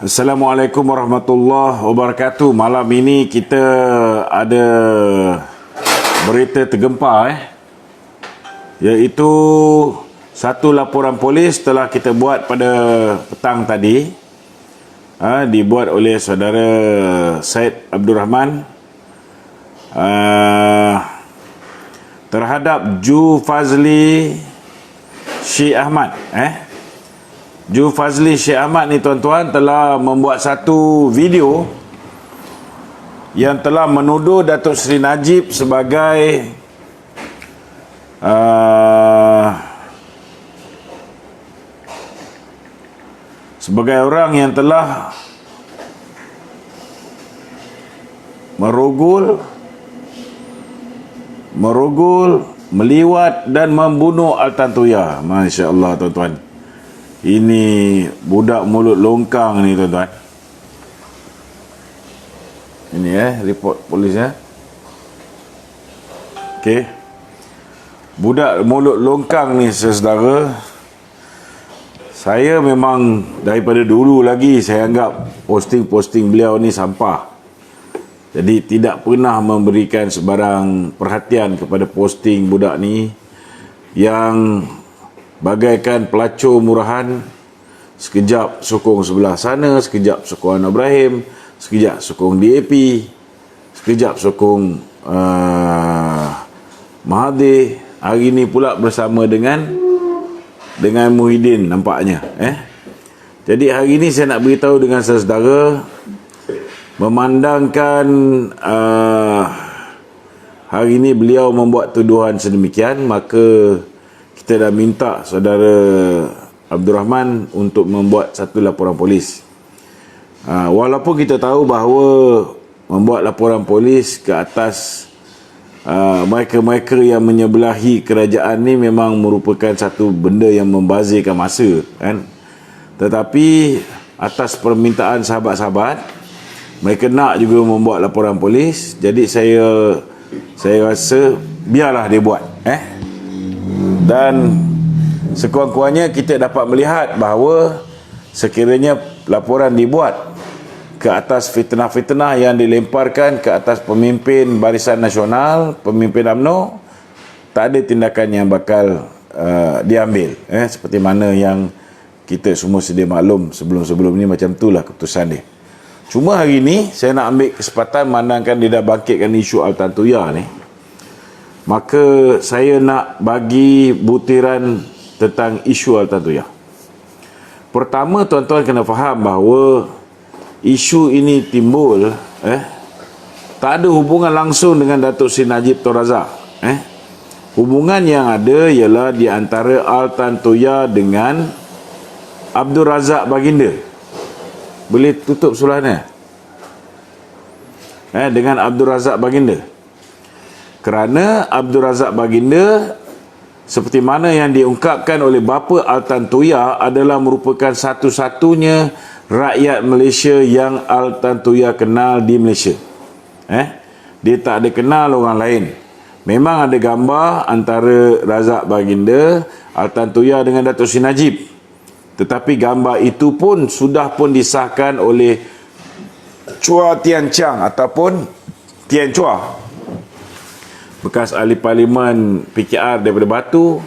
Assalamualaikum warahmatullahi wabarakatuh. Malam ini kita ada berita tergempar iaitu satu laporan polis telah kita buat pada petang tadi, dibuat oleh saudara Syed Abdul Rahman terhadap Ju Fazli Syekh Ahmad. Ju Fazli Syekh Ahmad ni tuan-tuan telah membuat satu video yang telah menuduh Datuk Seri Najib sebagai orang yang telah merogol, meliwat dan membunuh Al-Tantuya. Masya Allah tuan-tuan. Ini budak mulut longkang ni tuan-tuan. Ini report polis Okey. Budak mulut longkang ni saudara. Saya memang daripada dulu lagi saya anggap posting-posting beliau ni sampah. Jadi tidak pernah memberikan sebarang perhatian kepada posting budak ni yang bagaikan pelacur murahan. Sekejap sokong sebelah sana, sekejap sokong Anwar Ibrahim, sekejap sokong DAP, sekejap sokong Mahathir. Hari ni pula bersama dengan Muhyiddin nampaknya. Jadi hari ni saya nak beritahu dengan saudara, memandangkan hari ni beliau membuat tuduhan sedemikian, maka kita dah minta saudara Abdul Rahman untuk membuat satu laporan polis. Walaupun kita tahu bahawa membuat laporan polis ke atas mereka-mereka yang menyebelahi kerajaan ni memang merupakan satu benda yang membazirkan masa, kan? Tetapi atas permintaan sahabat-sahabat, mereka nak juga membuat laporan polis. Jadi saya rasa biarlah dia buat. Dan sekurang-kurangnya kita dapat melihat bahawa sekiranya laporan dibuat ke atas fitnah-fitnah yang dilemparkan ke atas pemimpin Barisan Nasional, pemimpin UMNO, tak ada tindakan yang bakal diambil, seperti mana yang kita semua sedia maklum sebelum-sebelum ni, macam itulah keputusan dia. Cuma hari ni saya nak ambil kesempatan, mandangkan dia dah bangkitkan isu Al-Tantuya ni, maka saya nak bagi butiran tentang isu Al-Tantuya. Pertama, tuan-tuan kena faham bahawa isu ini timbul tak ada hubungan langsung dengan Datuk Seri Najib Tun Razak. Hubungan yang ada ialah di antara Al-Tantuya dengan Abdul Razak Baginda. Boleh tutup suluhannya? Dengan Abdul Razak Baginda. Kerana Abdul Razak Baginda, seperti mana yang diungkapkan oleh bapa Al-Tantuya, adalah merupakan satu-satunya rakyat Malaysia yang Al-Tantuya kenal di Malaysia. Dia tak ada kenal orang lain. Memang ada gambar antara Razak Baginda, Al-Tantuya dengan Datuk Seri Najib. Tetapi gambar itu pun sudah pun disahkan oleh Chua Tian Chang ataupun Tian Chua, bekas ahli parlimen PKR daripada Batu,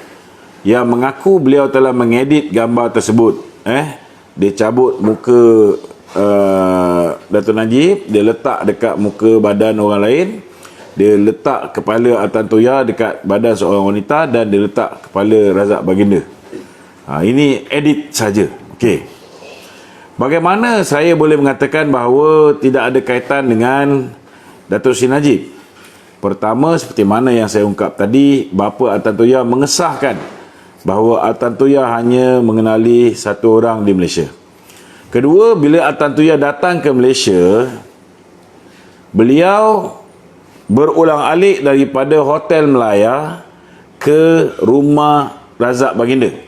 yang mengaku beliau telah mengedit gambar tersebut. Dia cabut muka Datuk Najib, dia letak dekat muka badan orang lain, dia letak kepala Al-Tantuya dekat badan seorang wanita, dan dia letak kepala Razak Baginda. Ini edit saja. Okey. Bagaimana saya boleh mengatakan bahawa tidak ada kaitan dengan Datuk Seri Najib? Pertama, seperti mana yang saya ungkap tadi, bapa Al-Tantuya mengesahkan bahawa Al-Tantuya hanya mengenali satu orang di Malaysia. Kedua, bila Al-Tantuya datang ke Malaysia, beliau berulang-alik daripada Hotel Melaya ke rumah Razak Baginda.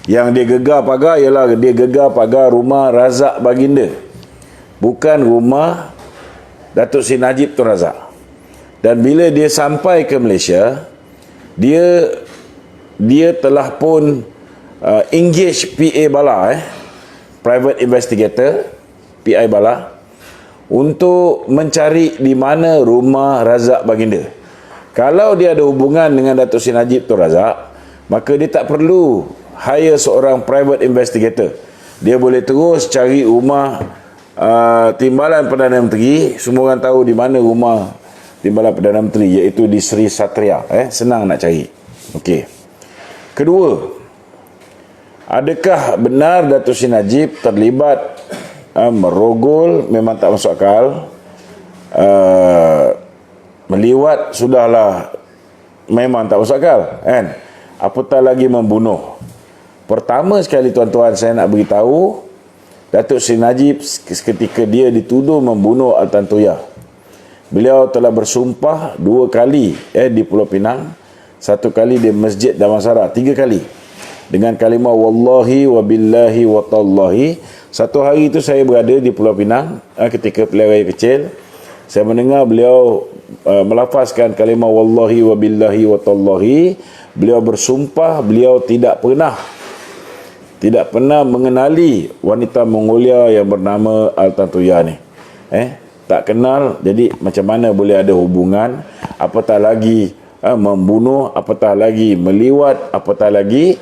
Yang dia gegar pagar ialah dia gegar pagar rumah Razak Baginda, bukan rumah Datuk Seri Najib Tun Razak. Dan bila dia sampai ke Malaysia, dia telah pun engage PA Bala private investigator, PI Bala, untuk mencari di mana rumah Razak Baginda. Kalau dia ada hubungan dengan Datuk Seri Najib Tun Razak, maka dia tak perlu hire seorang private investigator. Dia boleh terus cari rumah Timbalan Perdana Menteri. Semua orang tahu di mana rumah Timbalan Perdana Menteri, iaitu di Sri Satria. Senang nak cari. Okey. Kedua, adakah benar Datuk Seri Najib terlibat merogol? Memang tak masuk akal. Meliwat sudahlah memang tak masuk akal, kan? Apatah lagi membunuh. Pertama sekali tuan-tuan, saya nak beritahu, Datuk Seri Najib ketika dia dituduh membunuh Altan Toya, beliau telah bersumpah 2 kali di Pulau Pinang. 1 kali di Masjid Damansara, 3 kali dengan kalimah wallahi wabillahi watallahi. Satu hari itu saya berada di Pulau Pinang ketika pilihan raya kecil. Saya mendengar beliau melafazkan kalimah wallahi wabillahi watallahi. Beliau bersumpah beliau tidak pernah mengenali wanita Mongolia yang bernama Altan Toya ni. Tak kenal, jadi macam mana boleh ada hubungan, apatah lagi membunuh, apatah lagi meliwat, apatah lagi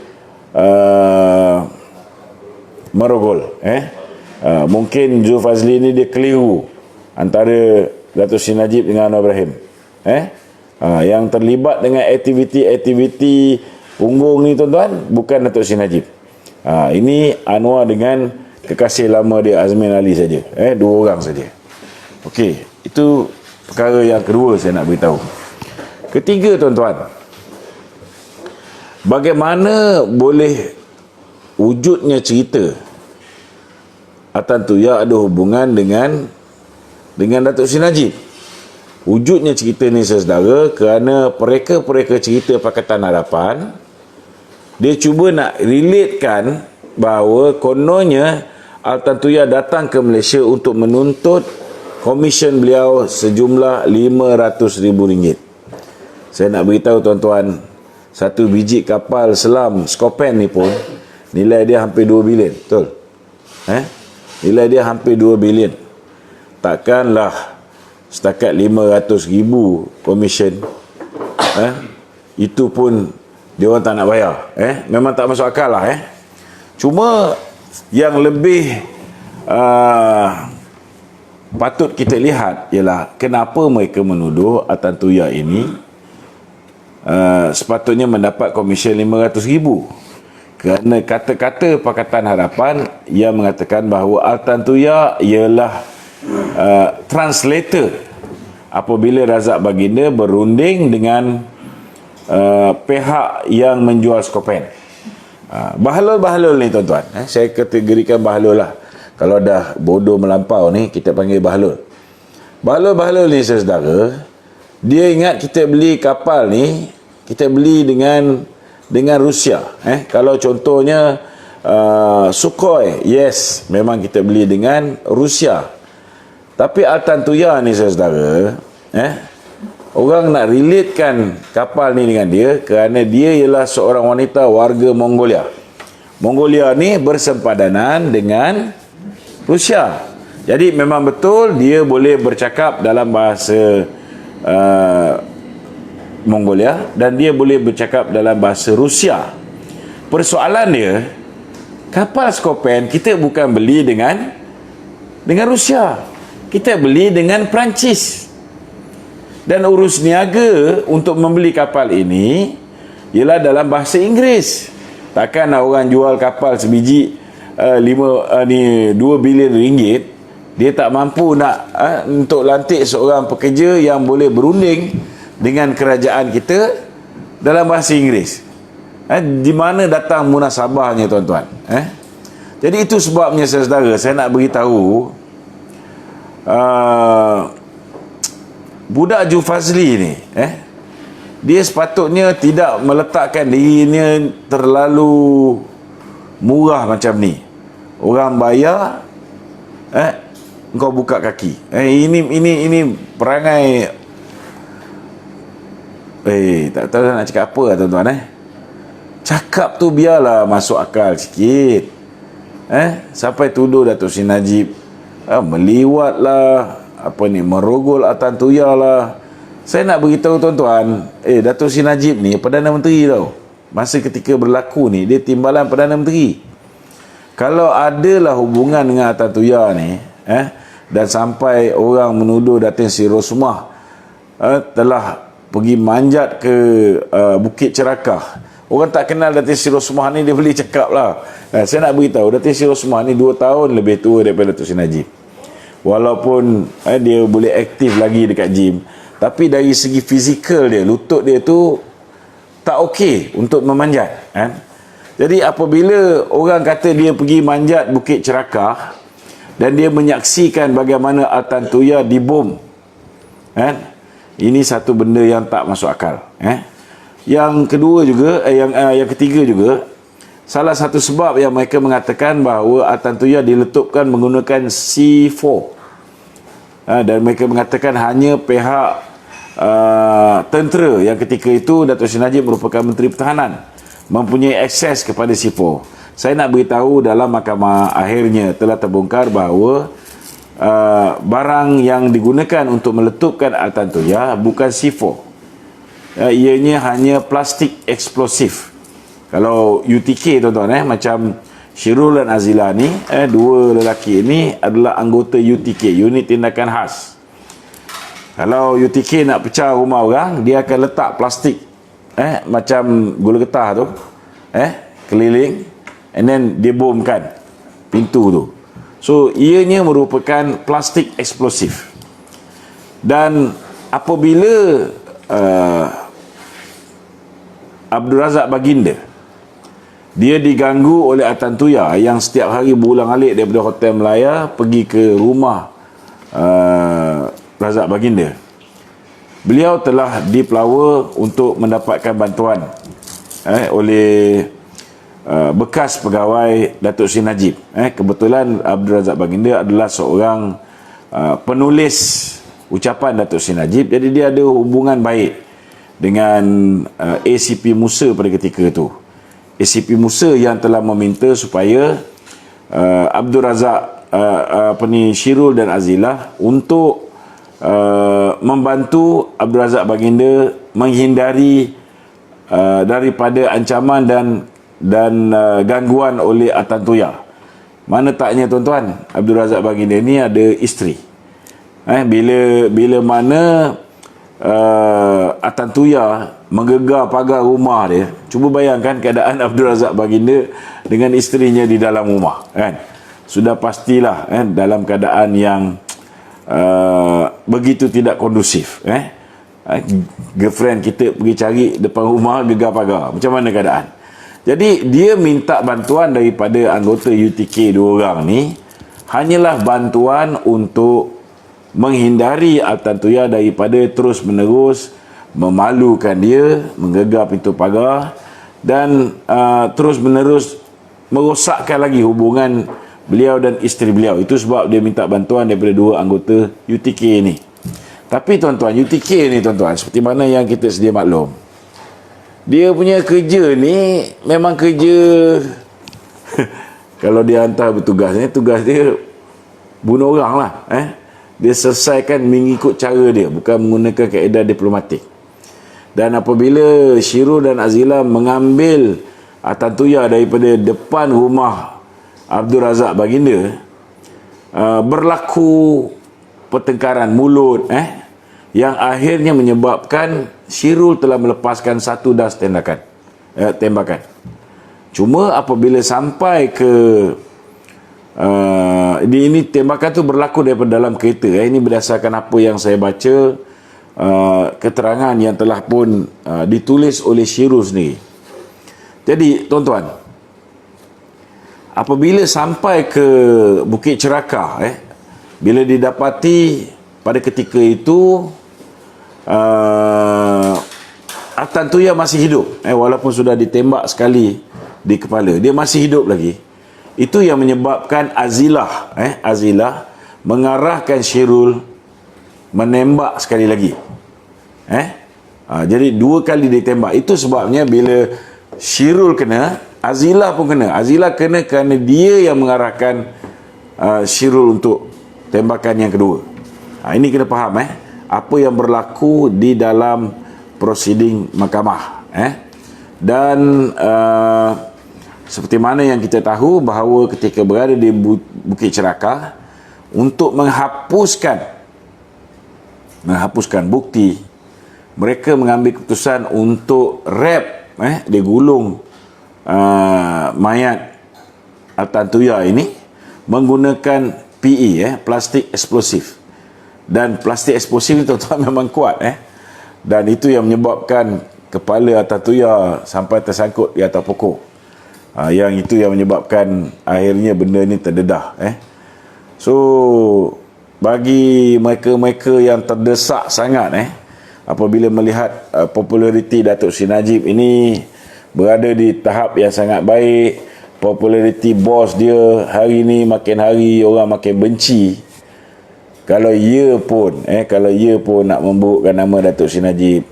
merogol. Mungkin Zulfazli ni dia keliru antara Datuk Seri Najib dengan Anwar Ibrahim. Yang terlibat dengan aktiviti punggung ni tuan-tuan bukan Datuk Seri Najib. Ini Anwar dengan kekasih lama dia Azmin Ali saja. 2 orang saja. Okey, itu perkara yang kedua saya nak beritahu. Ketiga tuan-tuan, bagaimana boleh wujudnya cerita Altan Toya ada hubungan dengan Datuk Seri Najib? Wujudnya cerita ni saudara kerana pereka cerita Pakatan Harapan, dia cuba nak relatekan bahawa kononnya Altan Toya datang ke Malaysia untuk menuntut komisen beliau sejumlah RM500,000. Saya nak beritahu tuan-tuan, 1 biji kapal selam Scorpion ni pun nilai dia hampir 2 bilion. Betul? Nilai dia hampir 2 bilion. Takkanlah setakat RM500,000 komisen, itu pun dia orang tak nak bayar. Memang tak masuk akal lah. Cuma yang lebih patut kita lihat ialah kenapa mereka menuduh Altan Toya ini sepatutnya mendapat komisen RM500,000. Kerana kata-kata Pakatan Harapan yang mengatakan bahawa Altan Toya ialah translator apabila Razak Baginda berunding dengan pihak yang menjual Scorpion. Bahalul-bahalul ni tuan-tuan, saya kategorikan bahalul lah. Kalau dah bodoh melampau ni, kita panggil bahalul. Bahalul-bahalul ni saudara, dia ingat kita beli kapal ni, kita beli dengan Rusia. Kalau contohnya Sukhoi, yes, memang kita beli dengan Rusia. Tapi Altan Toya ni saudara, orang nak relatekan kapal ni dengan dia kerana dia ialah seorang wanita warga Mongolia. Mongolia ni bersempadanan dengan Rusia. Jadi memang betul dia boleh bercakap dalam bahasa Mongolia dan dia boleh bercakap dalam bahasa Rusia. Persoalan dia, kapal Scorpion kita bukan beli dengan Rusia. Kita beli dengan Perancis. Dan urus niaga untuk membeli kapal ini ialah dalam bahasa Inggeris. Takkan orang jual kapal sebiji 2 bilion ringgit, dia tak mampu nak untuk lantik seorang pekerja yang boleh berunding dengan kerajaan kita dalam bahasa Inggeris. Di mana datang munasabahnya tuan-tuan? Jadi itu sebabnya saudara, saya nak beritahu budak Zulfazli ni, dia sepatutnya tidak meletakkan dirinya terlalu murah macam ni. Orang bayar, kau buka kaki. Ini perangai. Tak tahu nak cakap apa lah tuan-tuan. Cakap tu biarlah masuk akal sikit. Sampai tuduh Datuk Seri Najib meliwat lah, merogol Atan Tuya lah. Saya nak beritahu tuan-tuan, Datuk Seri Najib ni Perdana Menteri tau. Masa ketika berlaku ni, dia timbalan Perdana Menteri. Kalau adalah hubungan dengan Atan Tuya ni, dan sampai orang menuduh Datin Seri Rosmah telah pergi manjat ke Bukit Cerakah. Orang tak kenal Datin Seri Rosmah ni, dia boleh cakap lah. Saya nak beritahu, Datin Seri Rosmah ni 2 tahun lebih tua daripada Datuk Seri Najib. Walaupun dia boleh aktif lagi dekat gym, tapi dari segi fizikal dia, lutut dia tu tak okey untuk memanjat. Jadi apabila orang kata dia pergi manjat Bukit Cerakah dan dia menyaksikan bagaimana Atan Tuya dibom, ini satu benda yang tak masuk akal. Yang kedua juga, yang ketiga juga, salah satu sebab yang mereka mengatakan bahawa Atan Tuya diletupkan menggunakan C4, dan mereka mengatakan hanya pihak tentera yang ketika itu Datuk Seri Najib merupakan Menteri Pertahanan mempunyai akses kepada C4. Saya nak beritahu, dalam mahkamah akhirnya telah terbongkar bahawa barang yang digunakan untuk meletupkan Atan Tuya bukan C4. Ianya hanya plastik eksplosif. Kalau UTK tuan-tuan, macam Syirul dan Azila ni, dua lelaki ini adalah anggota UTK, Unit Tindakan Khas. Kalau UTK nak pecah rumah orang, dia akan letak plastik macam gula getah tu, keliling, and then dia bomkan pintu tu. So ianya merupakan plastik eksplosif. Dan apabila Abdul Razak Baginda dia diganggu oleh Atan Tuya yang setiap hari berulang-alik daripada Hotel Melaya pergi ke rumah Razak Baginda, beliau telah dipelawa untuk mendapatkan bantuan oleh bekas pegawai Datuk Seri Najib. Kebetulan Abdul Razak Baginda adalah seorang penulis ucapan Datuk Seri Najib, jadi dia ada hubungan baik dengan ACP Musa pada ketika itu. ACP Musa yang telah meminta supaya Abdul Razak Syirul dan Azilah untuk membantu Abdul Razak Baginda menghindari daripada ancaman dan gangguan oleh Atan Tuya. Mana taknya tuan-tuan, Abdul Razak Baginda ni ada isteri. Bila mana Atan Tuya menggegar pagar rumah dia, cuba bayangkan keadaan Abdul Razak Baginda dengan isterinya di dalam rumah, sudah pastilah dalam keadaan yang begitu tidak kondusif. Girlfriend kita pergi cari depan rumah gegar pagar, macam mana keadaan? Jadi dia minta bantuan daripada anggota UTK 2 orang ni, hanyalah bantuan untuk menghindari Atan Tuya daripada terus menerus memalukan dia, menggegar pintu pagar dan terus menerus merosakkan lagi hubungan beliau dan isteri beliau. Itu sebab dia minta bantuan daripada 2 anggota UTK ni. Tapi tuan-tuan, UTK ni tuan-tuan, seperti mana yang kita sedia maklum, dia punya kerja ni memang kerja kalau dia hantar bertugas ni, tugas dia bunuh orang lah. Dia selesaikan mengikut cara dia, bukan menggunakan kaedah diplomatik. Dan apabila Syirul dan Azila mengambil Atan Tuya daripada depan rumah Abdul Razak Baginda, berlaku pertengkaran mulut yang akhirnya menyebabkan Syirul telah melepaskan 1 das tembakan. Cuma apabila sampai ke ini tembakan tu berlaku daripada dalam kereta. Ini berdasarkan apa yang saya baca, keterangan yang telah pun ditulis oleh Syirul sendiri. Jadi tuan-tuan, apabila sampai ke Bukit Cerakah, bila didapati pada ketika itu Atan Tuya masih hidup, walaupun sudah ditembak sekali di kepala, dia masih hidup lagi. Itu yang menyebabkan Azilah mengarahkan Syirul menembak sekali lagi. Jadi 2 kali ditembak. Itu sebabnya bila Syirul kena, Azilah pun kena. Azilah kena kerana dia yang mengarahkan Syirul untuk tembakan yang kedua. Ini kena faham apa yang berlaku di dalam prosiding mahkamah. Dan seperti mana yang kita tahu bahawa ketika berada di Bukit Cerakah, untuk menghapuskan bukti, mereka mengambil keputusan untuk wrap, digulung mayat Altan Tuya ini menggunakan PE, plastik eksplosif. Dan plastik eksplosif itu tuan-tuan memang kuat, dan itu yang menyebabkan kepala Altan Tuya sampai tersangkut di atas pokok. Yang itu yang menyebabkan akhirnya benda ni terdedah. So bagi mereka-mereka yang terdesak sangat apabila melihat populariti Datuk Seri Najib ini berada di tahap yang sangat baik, populariti bos dia hari ni makin hari orang makin benci. Kalau ia pun nak memburukkan nama Datuk Seri Najib,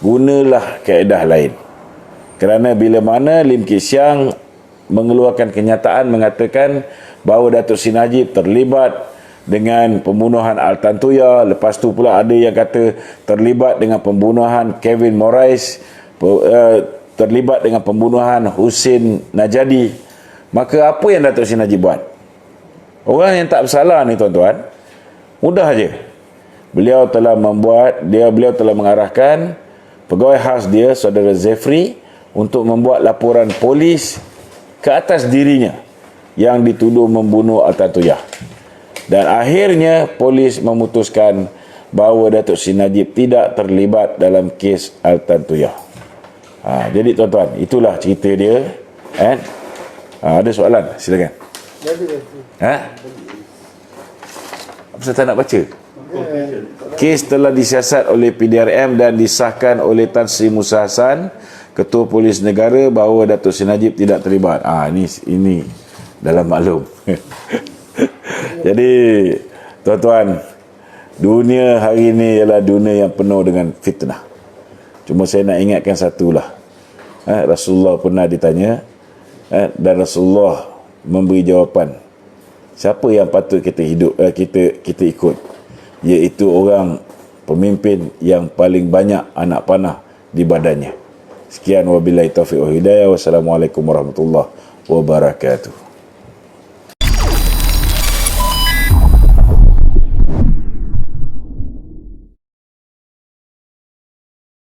gunalah kaedah lain. Kerana bila mana Lim Kit Siang mengeluarkan kenyataan mengatakan bahawa Datuk Seri Najib terlibat dengan pembunuhan Altan Tuya, lepas tu pula ada yang kata terlibat dengan pembunuhan Kevin Morais, terlibat dengan pembunuhan Husin Najadi, maka apa yang Datuk Seri Najib buat? Orang yang tak bersalah ni tuan-tuan, mudah aja. Beliau telah mengarahkan pegawai khas dia, saudara Zefri, untuk membuat laporan polis ke atas dirinya yang dituduh membunuh Altan Tuya. Dan akhirnya polis memutuskan bahawa Datuk Seri Najib tidak terlibat dalam kes Altan Tuya. Jadi tuan-tuan, itulah cerita dia. Ada soalan? Silakan. Apa saya tak nak baca? Kes telah disiasat oleh PDRM dan disahkan oleh Tan Sri Musa Hassan, Ketua Polis Negara, bahawa Datuk Seri Najib tidak terlibat. Ini dalam maklum. Jadi tuan-tuan, dunia hari ini ialah dunia yang penuh dengan fitnah. Cuma saya nak ingatkan satulah. Rasulullah pernah ditanya, dan Rasulullah memberi jawapan. Siapa yang patut kita ikut? Iaitu orang pemimpin yang paling banyak anak panah di badannya. Sekian, wabillahi taufiq wal hidayah. Wassalamualaikum warahmatullahi wabarakatuh.